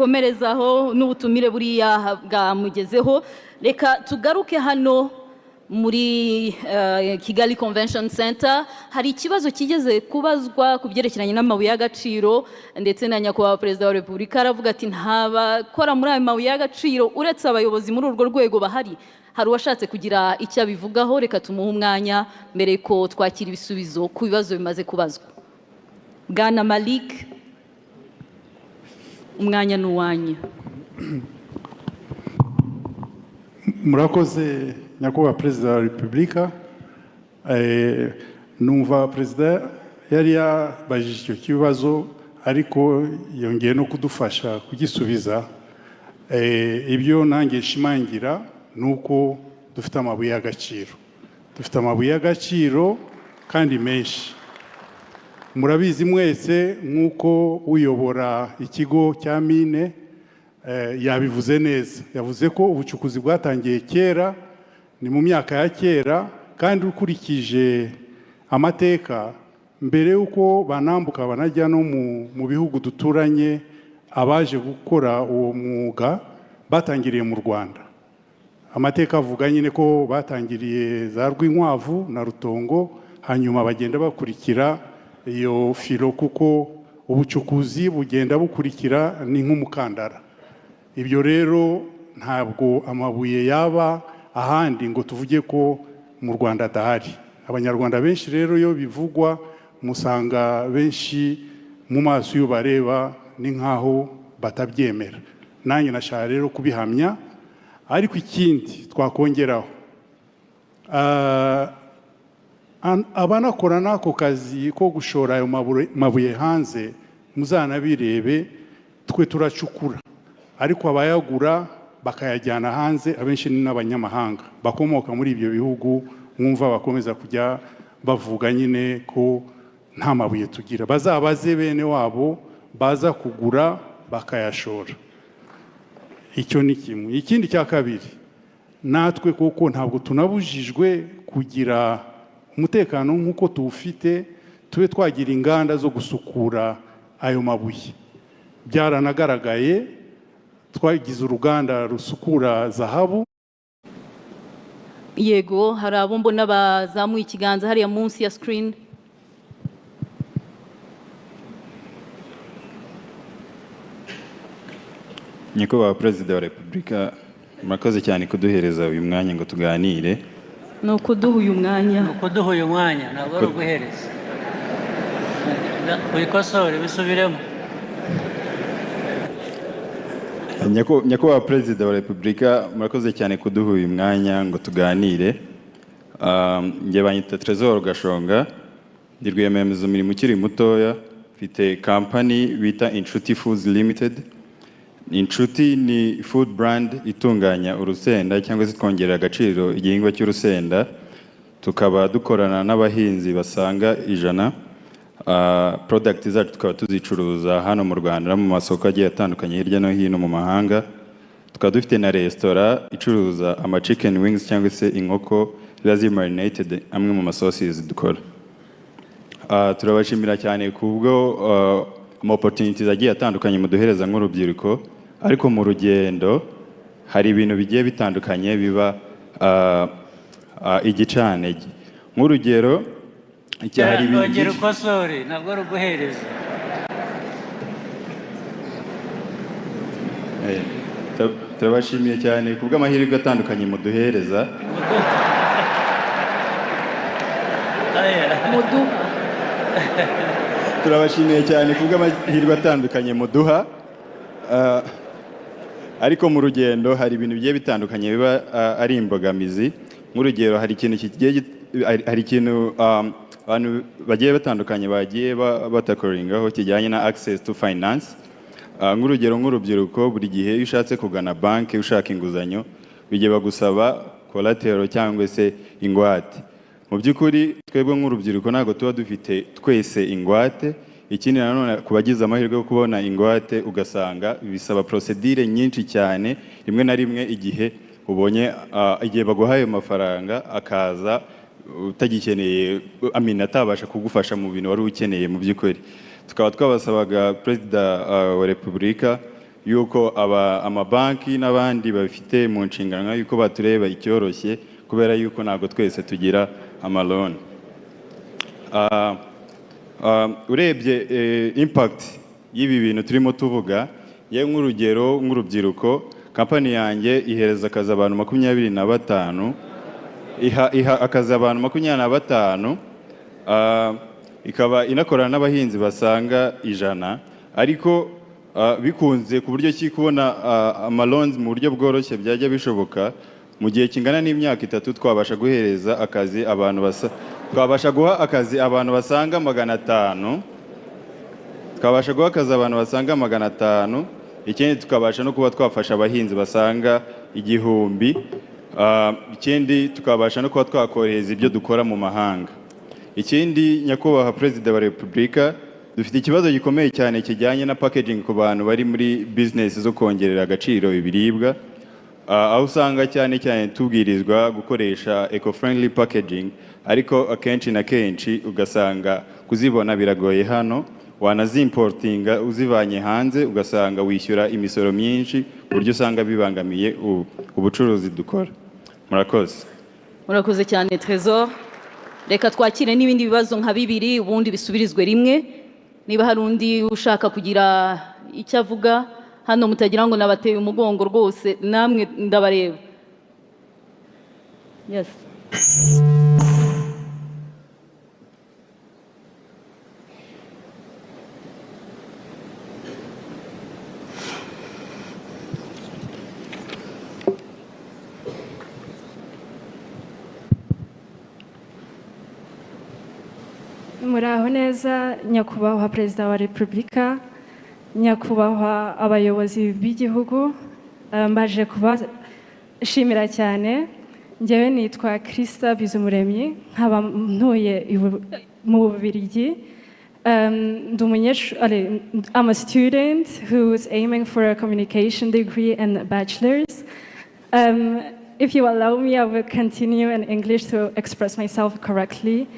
dukomerezaho n'ubutumire buriya bwamugezeho. Reka tugaruke hano muri Kigali Convention Center. Hari ikibazo kigeze kubazwa ku byerekeranye n'amabuye y'agaciro, ndetse na nyakubahwa Perezida wa Repubulika aravuga ati ntabakora muri ayo mabuye y'agaciro uretse abayobozi muri urwo rwego bahari. Hari uwashatse kugira icyo abivugaho, reka tumuhe umwanya mbere ko twakira ibisubizo ku bibazo bimaze kubazwa. Bwana Malik, umwanya ni uwanyu. Murakoze nyakubahwa Perezida wa Repubulika. Numva Perezida yari yabajije icyo kibazo ariko yongeye no kudufasha kugisubiza. Ibyo nanjye nshimangira nuko dufite amabuye y'agaciro. Dufite amabuye y'agaciro kandi menshi. Murabizi mwese nk'uko uyobora ikigo cya mine yabivuze neza. Yavuze ko ubucukuzi bwatangiye kera, ni mu myaka ya kera, kandi ukurikije amateka mbere yuko banambuka banajya no mu bihugu duturanye, abaje gukora uwo mwuga batangiriye mu Rwanda. Amateka avuga nyine ko batangiriye za Rwinkwavu na Rutongo, hanyuma bagenda bakurikira iyo filo kuko ubucukuzi bugenda bukurikira ni nk'umukandara. Ibyo rero ntabwo amabuye yaba ahandi ngo tuvuge ko mu Rwanda adahari. Abanyarwanda benshi rero iyo bivugwa musanga benshi mu maso iyo bareba ni nkaho batabyemera. Nanjye nashaka rero kubihamya, ariko ikindi twakongeraho, abanakora n'ako kazi ko gushora ayo mabuye hanze muzanabirebe, twe turacukura, ariko abayagura bakayajyana hanze abenshi ni n'abanyamahanga bakomoka muri ibyo bihugu. Mwumva bakomeza kujya bavuga nyine ko nta mabuye tugira. Bazabaze bene wabo baza kugura bakayashora. Icyo ni kimwe. Ikindi cya kabiri, natwe kuko ntabwo tunabujijwe kugira umutekano nk'uko tuwufite, tube twagira inganda zo gusukura ayo mabuye. Byaranagaragaye, twagize uruganda rusukura zahabu. Yego, hari abo mbona bazamuye ikiganza hariya munsi ya screen. Nyakubahwa Perezida wa Repubulika, murakoze cyane kuduhereza uyu mwanya ngo tuganire. No kuduha uyu mwanya. Ntabwo ari uguhereza. Uyikosore bisubiremo. Nyakubahwa Perezida wa Repubulika, murakoze cyane kuduha uyu mwanya ngo tuganire. Nge banyita Trésor Gashonga, ndi rwiyemezamirimo ukiri mutoya, mfite company bita Inshuti Foods Limited. Inshuti ni food brand itunganya urusenda cyangwa se twongerera agaciro igihingwa cy'urusenda. Tukaba dukorana n'abahinzi basaga 100. Product zacu tukaba tuzicuruza hano mu Rwanda mu masoko agiye atandukanye hirya no hino mu mahanga. Tukaba dufite na restaurant icuruza ama chicken wings cyangwa se inkoko zazi marinated amwe mu sauces dukora. Turabashimira cyane kubwo opportunities agiye atandukanye muduhereza nk'urubyiruko, ariko mu rugendo hari ibintu bigiye bitandukanye biba igicanege. Nk'urugero hari ibintu ukosore, ntabwo ari uguhereza. Turabashimiye cyane kubwo amahirwe atandukanye muduhereza. Turabashimiye cyane kubwo amahirwe atandukanye muduha, ariko mu rugendo hari ibintu bigiye bitandukanye biba ari imbogamizi. Nk'urugero hari ikintu abantu bagiye batandukanye bagiye batakoringaho kijyanye na access to finance. Nk'urugero nk'urubyiruko, buri gihe iyo ushatse kugana banki ushaka inguzanyo bijye bagusaba collateral cyangwa se ingwate. Mu by'ukuri twebwe nk'urubyiruko ntabwo tuba dufite twese ingwate. Ikindi nanone kubagize amahirwe yo kubona ingwate ugasanga bisaba procedure nyinshi cyane, rimwe na rimwe igihe ubonye igihe baguhaye amafaranga akaza utagikeneye, atabasha kugufasha mu bintu wari ukeneye mu by'ukuri. Tukaba twabasabaga Perezida wa Repubulika yuko amabanki n'abandi babifite mu nshingano yuko batureba icyoroshye kubera yuko ntabwo twese tugira amaloni. Urebye impact y'ibi bintu turimo tuvuga, ye nk'urugero nk'urubyiruko, kampani yanjye ihereza akazi abantu 25, iha akazi abantu 25, ikaba inakorana n'abahinzi basaga 100, ariko bikunze ku buryo ki kubona amalons mu buryo bworoshye byajya bishoboka mu gihe kingana n'imyaka 3 twabasha guhereza akazi abantu twabasha guha akazi abantu basaga 500, twabasha guha akazi abantu basaga 500, ikindi tukabasha no kuba twafasha abahinzi basaga 1000, ikindi tukabasha no kuba twakohereza ibyo dukora mu mahanga. Ikindi nyakubahwa Perezida wa Repubulika, dufite ikibazo gikomeye cyane kijyanye na packaging ku bantu bari muri business zo kongerera agaciro ibiribwa, aho usanga cyane tubwirizwa gukoresha eco-friendly packaging, ariko akenshi na kenshi ugasanga kuzibona biragoye hano, wanazimportinga uzivanye hanze ugasanga wishyura imisoro myinshi, buryo usanga bibangamiye ubucuruzi dukora. Murakoze. Murakoze cyane Trésor. Reka twakire n'ibindi bibazo nka 2 ubundi bisubirizwe rimwe. Niba hari undi ushaka kugira icyo avuga hano, mutagira ngo nabateye umugongo rwose, namwe ndabareba. Yes. Muraho neza nyakubahwa Perezida wa Repubulika, nyakubahwa abayobozi b'igihugu, mbaje kubashimira cyane. Njyewe nitwa Krista Bizumuremyi, nkaba ntuye mu Bubiligi. I'm a student who is aiming for a communication degree and a bachelor's. If you allow me, I will continue in English to express myself correctly.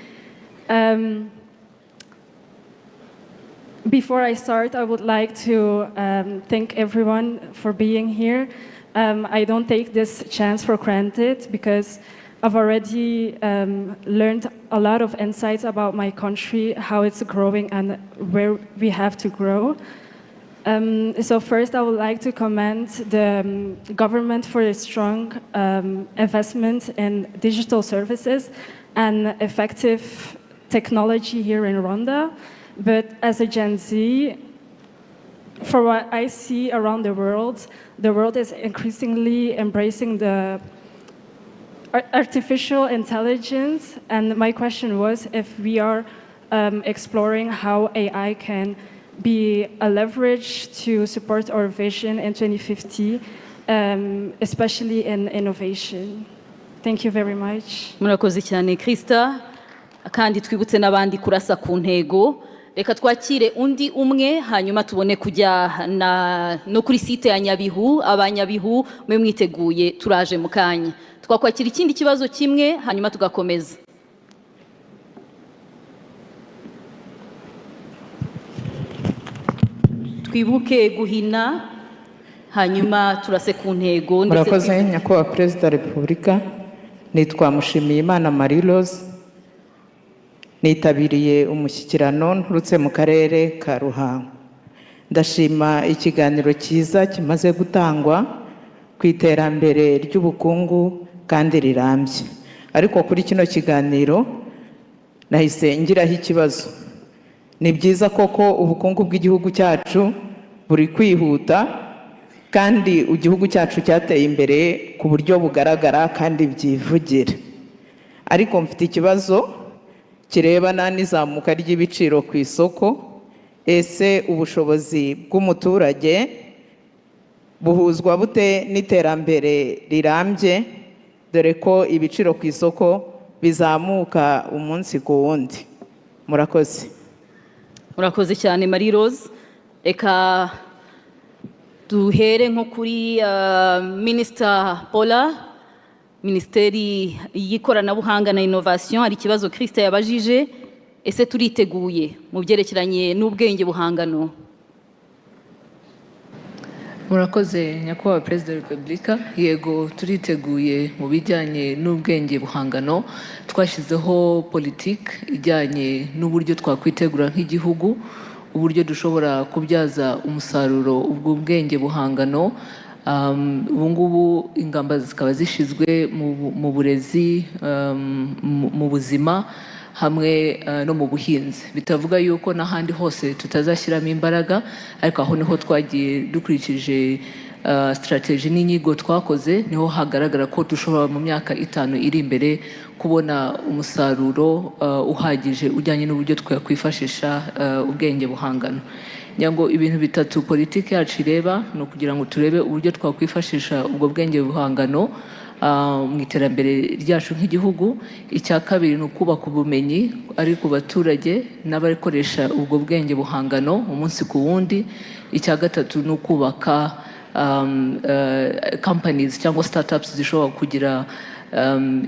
Before I start, I would like to thank everyone for being here. I don't take this chance for granted because I've already learned a lot of insights about my country, how it's growing and where we have to grow. So first, I would like to commend the government for a strong investment in digital services and effective technology here in Rwanda. But as a Gen Z, for what I see around the world is increasingly embracing the artificial intelligence. And my question was if we are exploring how AI can be a leverage to support our vision in 2050, especially in innovation. Thank you very much. Murakoze cyane Krista, kandi twibutse n'abandi kurasa ku ntego. Reka twakire undi umwe hanyuma tubone kujya no kuri site ya Nyabihu. Abanyabihu mwe mwiteguye, turaje mu kanya. Twakwakira ikindi kibazo kimwe hanyuma tugakomeza. Twibuke guhina hanyuma turase ku ntego. Murakoze nyakubahwa Perezida wa Repubulika, nitwa Mushimiyimana Marie Rose, nitabiriye umushyikirano nturutse mu karere ka Ruhango. Ndashima ikiganiro cyiza kimaze gutangwa ku iterambere ry'ubukungu kandi rirambye. Ariko kuri kino kiganiro nahise ngiraho ikibazo. Ni byiza koko ubukungu bw'igihugu cyacu buri kwihuta kandi igihugu cyacu cyateye imbere ku buryo bugaragara kandi byivugira. Ariko mfite ikibazo kirebana n'izamuka ry'ibiciro ku isoko. Ese ubushobozi bw'umuturage buhuzwa bute n'iterambere rirambye, dore ko ibiciro ku isoko bizamuka umunsi ku wundi? Murakoze. Murakoze cyane Marie Rose. Eka duhere nko kuri Minister Paula, Minisiteri y'Ikoranabuhanga na Innovation. Hari ikibazo Krista yabajije, ese turiteguye mu byerekeranye n'ubwenge buhangano? murakoze nyakubahwa perezida wa repubulika. Yego turiteguye mu bijyanye n'ubwenge buhangano, twashyizeho politiki ijyanye n'uburyo twakwitegura nk'igihugu, uburyo dushobora kubyaza umusaruro ubwo bwenge buhangano. Ubu ngubu ingamba zikaba zishyizwe mu burezi, mu buzima hamwe no mu buhinzi. Bitavuga yuko n'ahandi hose tutazashyiramo imbaraga, ariko aho niho twagiye dukurikije strategy n'inyigo twakoze, niho hagaragara ko dushobora mu myaka 5 iri imbere kubona umusaruro uhagije ujyanye n'uburyo twakwifashisha ubwenge buhangano. Nyango ibintu bitatu politiki yacu ireba no kugira ngo turebe uburyo twakwifashisha ubwo bwenge buhangano mu iterambere ryacu nk'igihugu. Icya kabiri ni ukubaka ubumenyi ari ku baturage n'abakoresha ubwo bwenge buhangano umunsi ku wundi. Icya gatatu ni ukubaka companies cyangwa startups zishobora kugira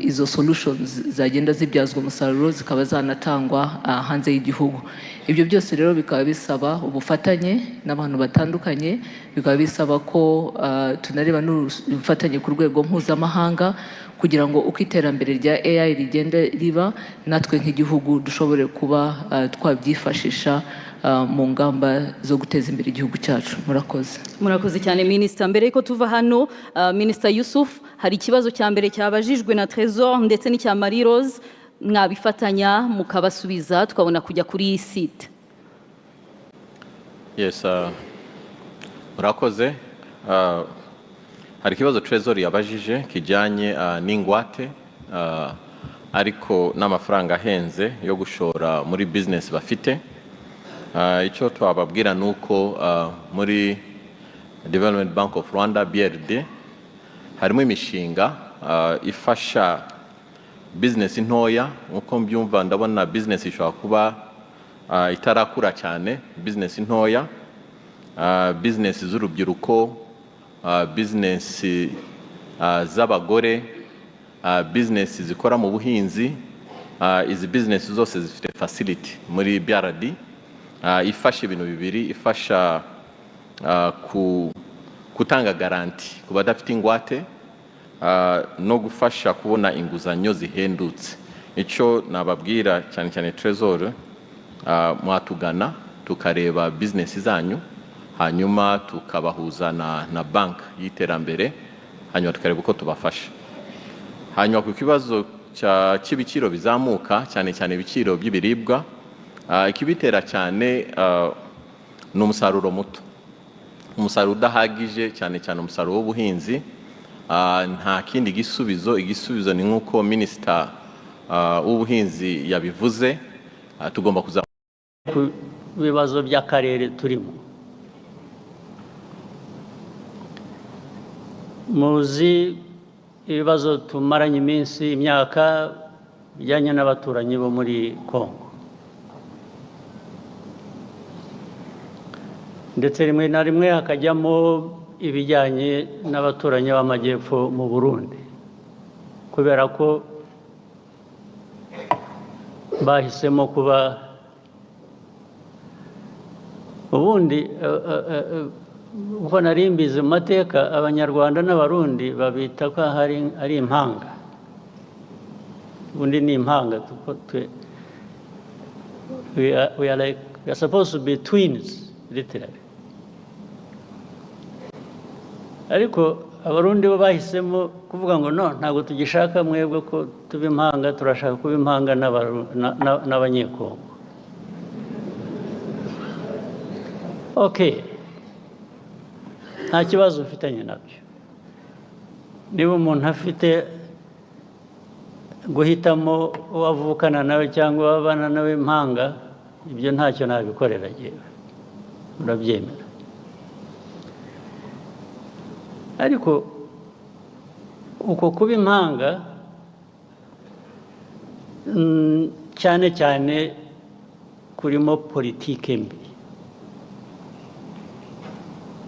izo solutions zagenda zibyazwa umusaruro zikaba zanatangwa hanze y'igihugu. Ibyo byose rero bikaba bisaba ubufatanye n'abantu batandukanye, bikaba bisaba ko tunareba n'ubufatanye ku rwego mpuzamahanga kugira ngo uko iterambere rya AI rigenda riba natwe nk'igihugu dushobore kuba twabyifashisha mu ngamba zo guteza imbere igihugu cyacu. Murakoze. Murakoze cyane Minister. Mbere yuko tuva hano, Minister Yusuf, hari ikibazo cya mbere cyabajijwe na Trésor ndetse n'icya Marie Rose, mwabifatanya mukabasubiza tukabona kujya kuri iyi site. Yes, murakoze. Hari ikibazo Trésor yabajije kijyanye n'ingwate ariko n'amafaranga ahenze yo gushora muri business bafite. Icyo twababwira nuko muri Development Bank of Rwanda BRD harimo imishinga ifasha business ntoya. Uko mbyumva ndabona business ishobora kuba itarakura cyane, business ntoya, business z'urubyiruko, business z'abagore, business zikora mu buhinzi. Izi business zose zifite facility muri BRD ifasha ibintu bibiri, ifasha gutanga garanti ku badafite ingwate no gufasha kubona inguzanyo zihendutse. Icyo nababwira cyane cyane Trésor, mwatugana tukareba business zanyu hanyuma tukabahuza na bank y'iterambere hanyuma tukareba uko tubafasha. Hanyuma ku kibazo cy'ibiciro bizamuka cyane cyane ibiciro by'ibiribwa, ikibitera cyane ni umusaruro muto, umusaruro udahagije, cyane cyane umusaruro w'ubuhinzi. Nta kindi igisubizo ni nk'uko Minister w'ubuhinzi yabivuze, tugomba kuzamuka ku bibazo by'akarere turimo. Muzi ibibazo tumaranye iminsi imyaka bijyanye n'abaturanyi bo muri Kongo, ndetse rimwe na rimwe hakajyamo ibijyanye n'abaturanyi b'amajyepfo mu Burundi, kubera ko bahisemo kuba ubundi uko nari mbizi mu mateka Abanyarwanda n'Abarundi babita ko ari impanga. Ubundi ni impanga. We are supposed to be twins literally. Ariko Abarundi bo bahisemo kuvuga ngo no, ntabwo tugishaka mwebwe ko tuba impanga, turashaka kuba impanga n'Abanyekongo. Okay, nta kibazo ufitanye nabyo. Niba umuntu afite guhitamo uwavukana nawe cyangwa wabana nawe impanga, ibyo ntacyo nabikorera yewe, urabyemera. Ariko uko kuba impanga cyane cyane kurimo politike mbi,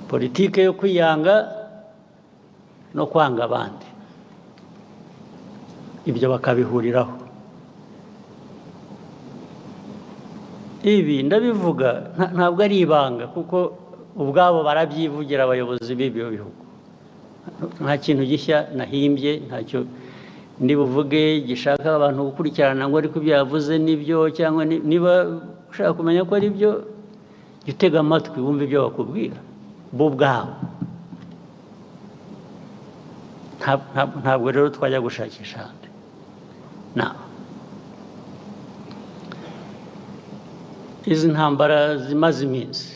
politike yo kwiyanga no kwanga abandi, ibyo bakabihuriraho. Ibi ndabivuga ntabwo ari ibanga, kuko ubwabo barabyivugira abayobozi b'ibyo bihugu. Nta kintu gishya nahimbye, ntacyo ndi buvuge gishaka abantu gukurikirana ngo ariko ibyo yavuze nibyo, cyangwa niba ushaka kumenya ko ari byo, jya utega amatwi wumve ibyo bakubwira bo ubwabo. Ntabwo rero twajya gushakisha ahandi. Izi ntambara zimaze iminsi,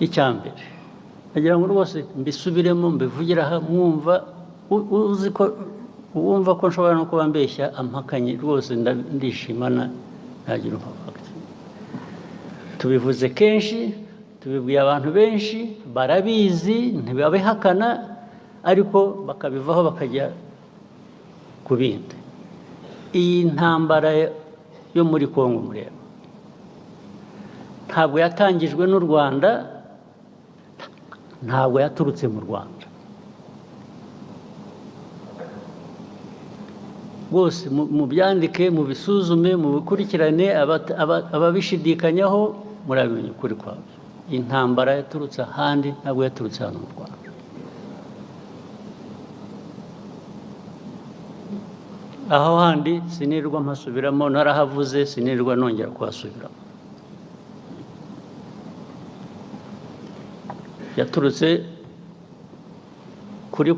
icyambere nagira ngo rwose mbisubiremo mbivugira aha, mwumva uzi ko wumva ko nshobora no kuba mbeshya ampakanye rwose ndishimana ntagira umupaka. Tubivuze kenshi, tubibwiye abantu benshi, barabizi ntibabihakana, ariko bakabivaho bakajya ku bindi. Iyi ntambara yo muri Kongo mureba ntabwo yatangijwe n'u Rwanda, ntabwo yaturutse mu Rwanda. Bose mubyandike, mubisuzume, mubikurikirane, ababishidikanyaho murabimenya ukuri kwabyo. Intambara yaturutse ahandi, ntabwo yaturutse hano mu Rwanda. Aho handi sinirwa mpasubiramo, narahavuze sinirwa nongera kuhasubiramo. Yaturutse kuri